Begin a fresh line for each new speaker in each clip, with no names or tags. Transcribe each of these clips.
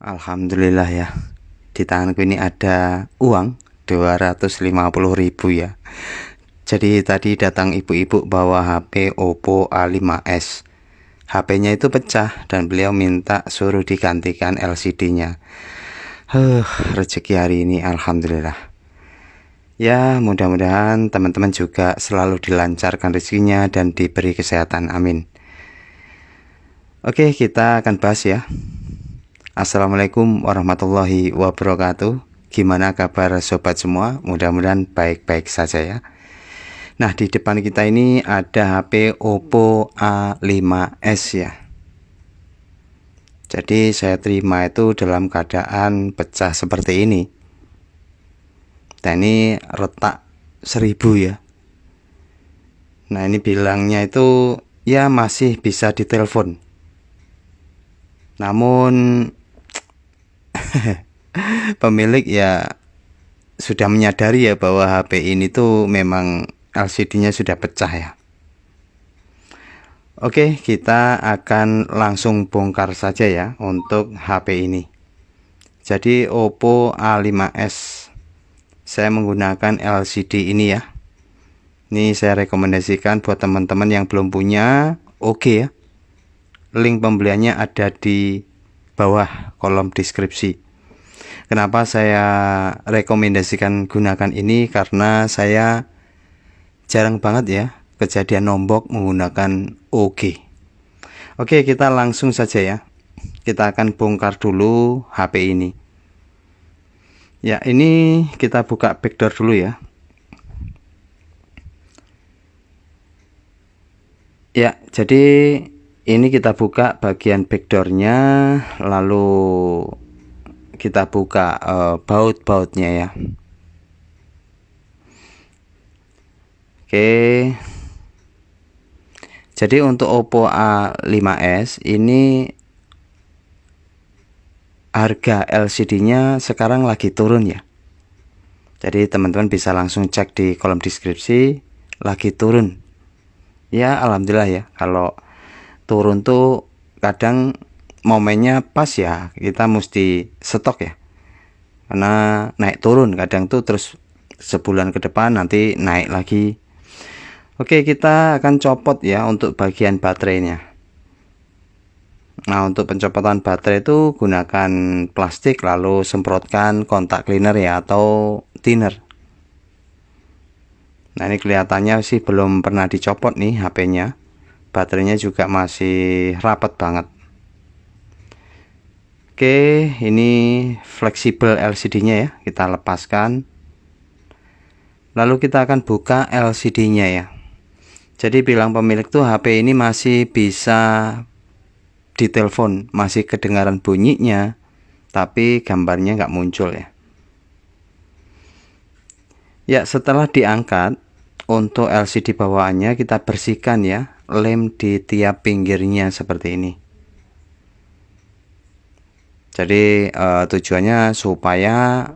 Alhamdulillah ya. Di tanganku ini ada uang 250.000 ya. Jadi tadi datang ibu-ibu bawa HP Oppo A5s. HP-nya itu pecah dan beliau minta suruh digantikan LCD-nya. Rezeki hari ini alhamdulillah. Ya, mudah-mudahan teman-teman juga selalu dilancarkan rezekinya dan diberi kesehatan. Amin. Oke, kita akan bahas ya. Assalamualaikum warahmatullahi wabarakatuh. Gimana kabar sobat semua? Mudah-mudahan baik-baik saja ya. Nah, di depan kita ini ada HP Oppo A5s ya. Jadi saya terima itu dalam keadaan pecah seperti ini. Dan ini retak 1000 ya. Nah, ini bilangnya itu ya masih bisa ditelepon. Namun pemilik ya sudah menyadari ya bahwa HP ini tuh memang LCD-nya sudah pecah ya. Oke, kita akan langsung bongkar saja ya untuk HP ini. Jadi Oppo A5s, saya menggunakan LCD ini ya. Ini saya rekomendasikan buat teman-teman yang belum punya. Oke ya, link pembeliannya ada di bawah kolom deskripsi. Kenapa saya rekomendasikan gunakan ini? Karena saya jarang banget ya kejadian nombok menggunakan OG. Oke, kita langsung saja ya. Kita akan bongkar dulu HP ini. Ya, ini kita buka backdoor dulu ya. Ya, jadi ini kita buka bagian backdoornya, lalu kita buka baut-bautnya ya. Oke. Jadi untuk Oppo A5s ini harga LCD-nya sekarang lagi turun ya. Jadi teman-teman bisa langsung cek di kolom deskripsi, lagi turun. Ya, alhamdulillah ya. Kalau turun tuh kadang momennya pas ya, kita mesti stok ya. Karena naik turun kadang tuh terus sebulan ke depan nanti naik lagi. Oke, kita akan copot ya untuk bagian baterainya. Nah, untuk pencopotan baterai itu gunakan plastik lalu semprotkan kontak cleaner ya atau thinner. Nah, ini kelihatannya sih belum pernah dicopot nih HP-nya. Baterainya juga masih rapat banget. Oke, ini fleksibel LCD-nya ya, kita lepaskan. Lalu kita akan buka LCD-nya ya. Jadi bilang pemilik tuh HP ini masih bisa ditelepon, masih kedengaran bunyinya, tapi gambarnya nggak muncul ya. Ya, setelah diangkat, untuk LCD bawaannya kita bersihkan ya, lem di tiap pinggirnya seperti ini. Jadi tujuannya supaya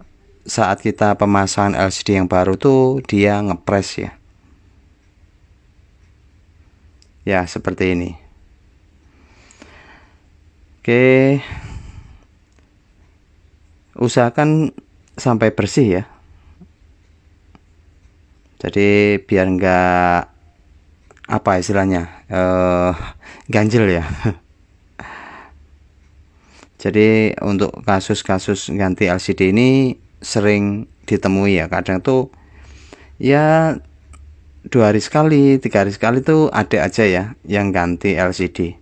saat kita pemasangan LCD yang baru tuh dia ngepres ya. Ya, seperti ini. Oke. Usahakan sampai bersih ya. Jadi biar enggak apa istilahnya? Ganjel ya. Jadi untuk kasus-kasus ganti LCD ini sering ditemui ya. Kadang tuh ya 2 hari sekali, 3 hari sekali tuh ada aja ya yang ganti LCD.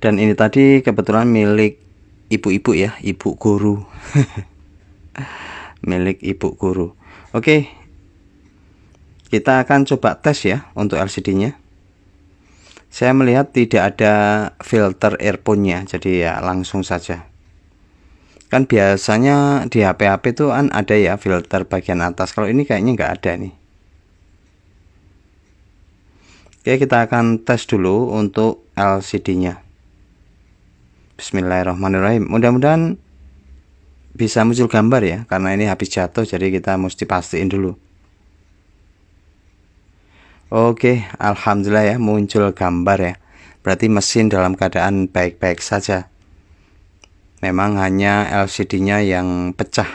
Dan ini tadi kebetulan milik ibu-ibu ya, ibu guru. Milik ibu guru. Oke, kita akan coba tes ya untuk LCD-nya. Saya melihat tidak ada filter earphone-nya, jadi ya langsung saja. Kan biasanya di HP-HP itu kan ada ya filter bagian atas. Kalau ini kayaknya nggak ada nih. Oke, kita akan tes dulu untuk LCD-nya. Bismillahirrahmanirrahim. Mudah-mudahan bisa muncul gambar ya, karena ini habis jatuh, jadi kita mesti pastiin dulu. Oke, alhamdulillah ya muncul gambar ya. berarti mesin dalam keadaan baik-baik saja. Memang hanya LCD-nya yang pecah.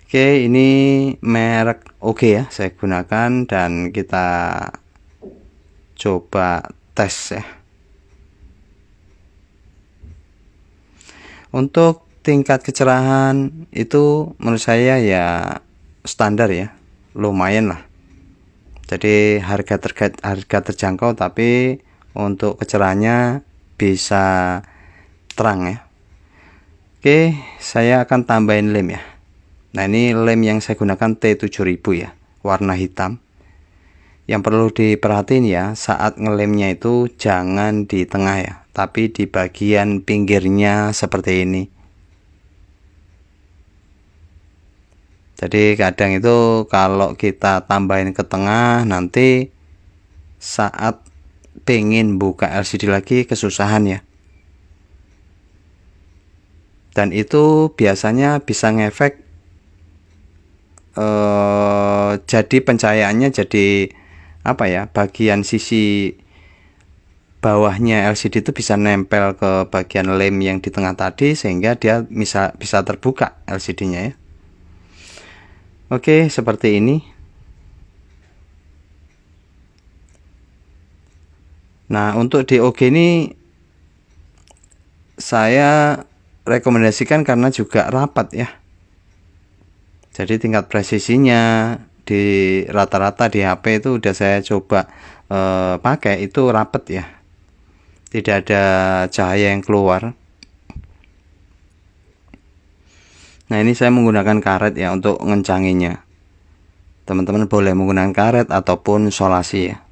Oke, ini merek OG ya, saya gunakan dan kita coba tes ya. Untuk tingkat kecerahan itu menurut saya ya standar ya, lumayan lah. Jadi harga terjangkau, tapi untuk kecerahannya bisa terang ya. Oke, saya akan tambahin lem ya. Nah, ini lem yang saya gunakan T7000 ya, warna hitam. Yang perlu diperhatiin ya, saat ngelemnya itu jangan di tengah ya, tapi di bagian pinggirnya seperti ini. Jadi kadang itu kalau kita tambahin ke tengah, nanti saat pengen buka LCD lagi kesusahan ya. Dan itu biasanya bisa ngefek jadi pencahayaannya jadi apa ya, bagian sisi bawahnya LCD itu bisa nempel ke bagian lem yang di tengah tadi, sehingga dia bisa terbuka LCD-nya ya. Oke, seperti ini. Nah, untuk DOG ini saya rekomendasikan karena juga rapat ya. Jadi tingkat presisinya di rata-rata di HP itu udah saya coba pakai, itu rapet ya, tidak ada cahaya yang keluar. Nah, ini saya menggunakan karet ya untuk ngencanginya. Teman-teman boleh menggunakan karet ataupun solasi ya.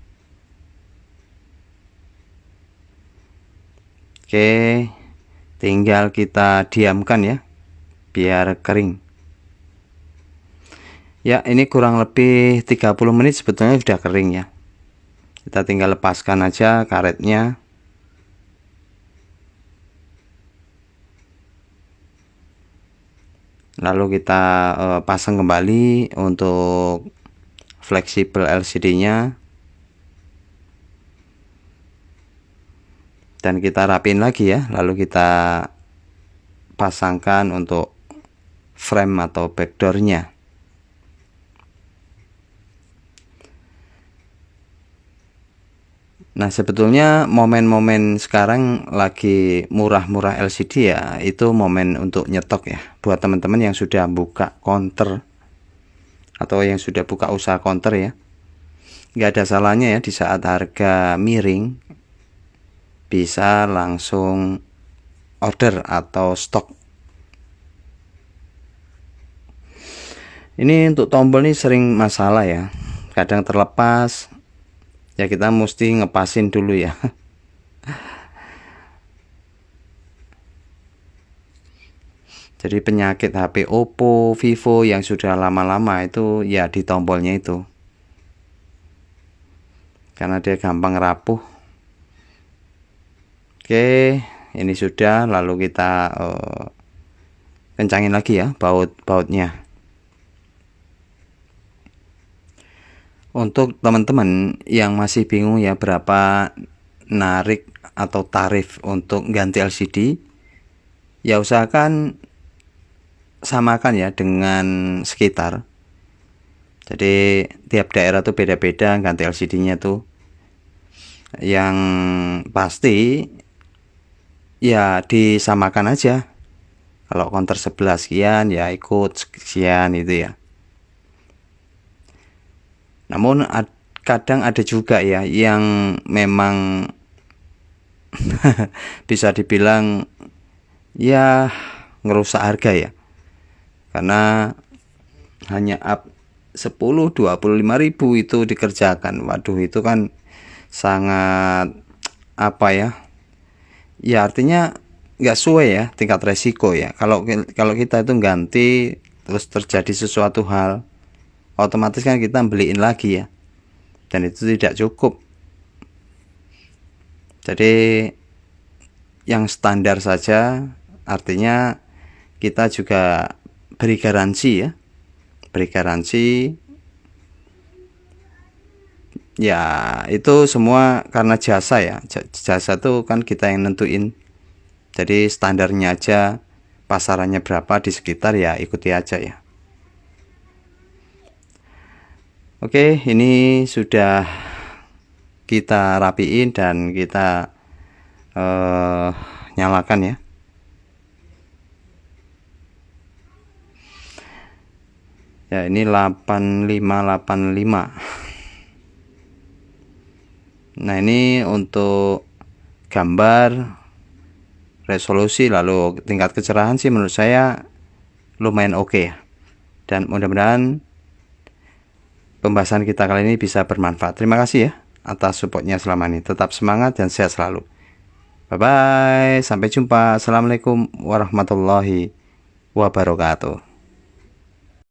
Oke, tinggal kita diamkan ya biar kering. Ya, ini kurang lebih 30 menit sebetulnya sudah kering ya. Kita tinggal lepaskan aja karetnya. Lalu kita pasang kembali untuk fleksibel LCD-nya. Dan kita rapin lagi ya. Lalu kita pasangkan untuk frame atau backdoor-nya. Nah, sebetulnya momen-momen sekarang lagi murah-murah LCD ya, itu momen untuk nyetok ya. Buat teman-teman yang sudah buka counter atau yang sudah buka usaha counter ya, nggak ada salahnya ya di saat harga miring bisa langsung order atau stok. Ini untuk tombol ini sering masalah ya, kadang terlepas. Ya, kita mesti ngepasin dulu ya. Jadi penyakit HP Oppo, Vivo yang sudah lama-lama itu ya di tombolnya itu. Karena dia gampang rapuh. Oke, ini sudah, lalu kita kencangin lagi ya baut-bautnya. Untuk teman-teman yang masih bingung ya berapa narik atau tarif untuk ganti LCD, ya usahakan samakan ya dengan sekitar. Jadi tiap daerah tuh beda-beda ganti LCD-nya tuh. Yang pasti ya disamakan aja. Kalau counter 11 sekian ya ikut sekian itu ya. Namun kadang ada juga ya yang memang bisa dibilang ya ngerusak harga ya. Karena hanya up 10-25 ribu itu dikerjakan. Waduh, itu kan sangat apa ya? Ya artinya nggak sesuai ya tingkat resiko ya. Kalau kita itu ganti terus terjadi sesuatu hal, otomatis kan kita beliin lagi ya, dan itu tidak cukup. Jadi yang standar saja, artinya kita juga beri garansi ya, beri garansi Ya, itu semua karena jasa ya. Jasa tuh kan kita yang nentuin. Jadi standarnya aja, pasarannya berapa di sekitar ya ikuti aja ya. Oke, ini sudah kita rapiin dan kita nyalakan ya. Ya, ini 8585. Nah, ini untuk gambar, resolusi, lalu tingkat kecerahan sih menurut saya lumayan oke ya. Dan mudah-mudahan pembahasan kita kali ini bisa bermanfaat. Terima kasih ya atas supportnya selama ini. Tetap semangat dan sehat selalu. Bye bye, sampai jumpa. Assalamualaikum warahmatullahi wabarakatuh.